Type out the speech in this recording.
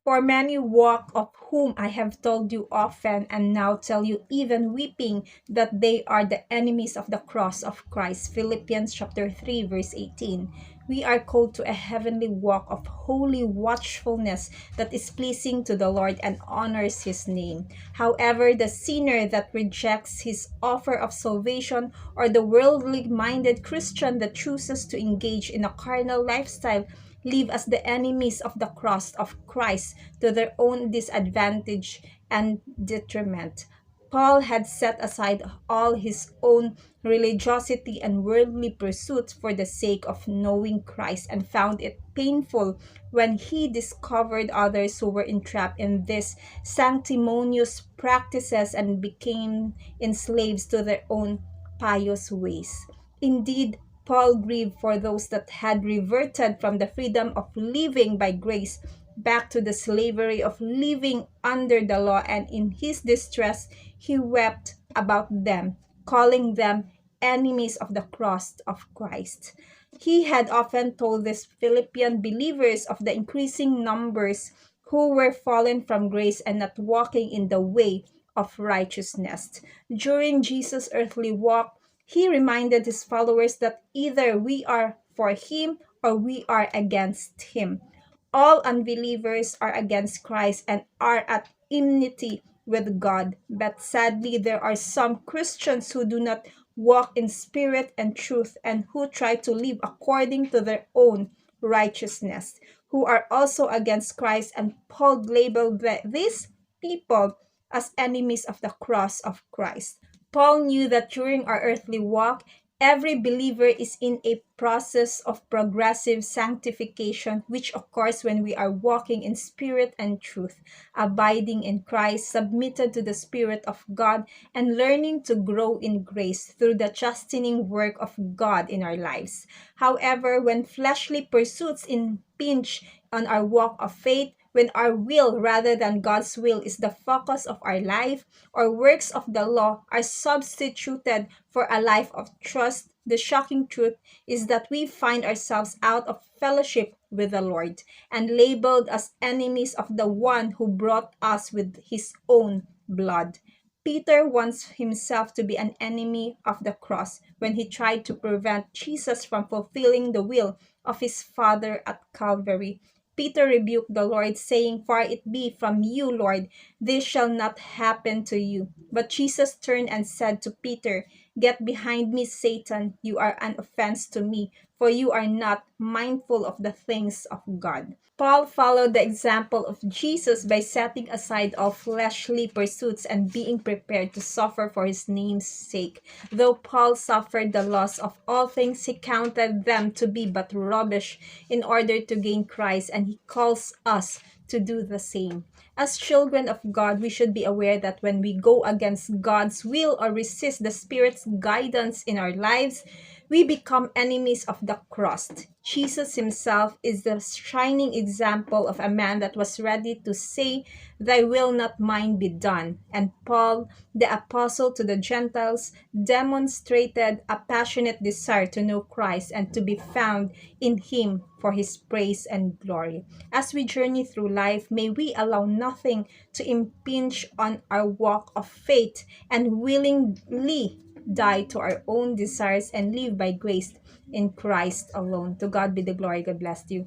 For many walk, of whom I have told you often, and now tell you even weeping, that they are the enemies of the cross of Christ. Philippians chapter 3 verse 18. We are called to a heavenly walk of holy watchfulness that is pleasing to the Lord and honors his name. However, the sinner that rejects his offer of salvation, or the worldly-minded Christian that chooses to engage in a carnal lifestyle, live as the enemies of the cross of Christ to their own disadvantage and detriment. Paul had set aside all his own religiosity and worldly pursuits for the sake of knowing Christ, and found it painful when he discovered others who were entrapped in these sanctimonious practices and became enslaved to their own pious ways. Indeed, Paul grieved for those that had reverted from the freedom of living by grace back to the slavery of living under the law, and in his distress he wept about them, calling them enemies of the cross of Christ. He had often told these Philippian believers of the increasing numbers who were fallen from grace and not walking in the way of righteousness. During Jesus' earthly walk, he reminded his followers that either we are for him or we are against him. All unbelievers are against Christ and are at enmity with God. But sadly, there are some Christians who do not walk in spirit and truth, and who try to live according to their own righteousness, who are also against Christ, and Paul labeled these people as enemies of the cross of Christ. Paul knew that during our earthly walk, every believer is in a process of progressive sanctification, which occurs when we are walking in spirit and truth, abiding in Christ, submitted to the Spirit of God, and learning to grow in grace through the chastening work of God in our lives. However, when fleshly pursuits impinge on our walk of faith, when our will rather than God's will is the focus of our life, or works of the law are substituted for a life of trust, the shocking truth is that we find ourselves out of fellowship with the Lord and labeled as enemies of the one who brought us with his own blood. Peter wants himself to be an enemy of the cross when he tried to prevent Jesus from fulfilling the will of his Father at Calvary. Peter rebuked the Lord, saying, "Far it be from you, Lord, this shall not happen to you." But Jesus turned and said to Peter, "Get behind me, Satan. You are an offense to me, for you are not mindful of the things of God." Paul followed the example of Jesus by setting aside all fleshly pursuits and being prepared to suffer for his name's sake. Though Paul suffered the loss of all things, he counted them to be but rubbish in order to gain Christ, and he calls us to do the same. As children of God, we should be aware that when we go against God's will or resist the Spirit's guidance in our lives, we become enemies of the cross. Jesus himself is the shining example of a man that was ready to say, "Thy will not mine be done." And Paul, the apostle to the Gentiles, demonstrated a passionate desire to know Christ and to be found in him for his praise and glory. As we journey through life, may we allow nothing to impinge on our walk of faith, and willingly die to our own desires and live by grace in Christ alone. To God be the glory. God bless you.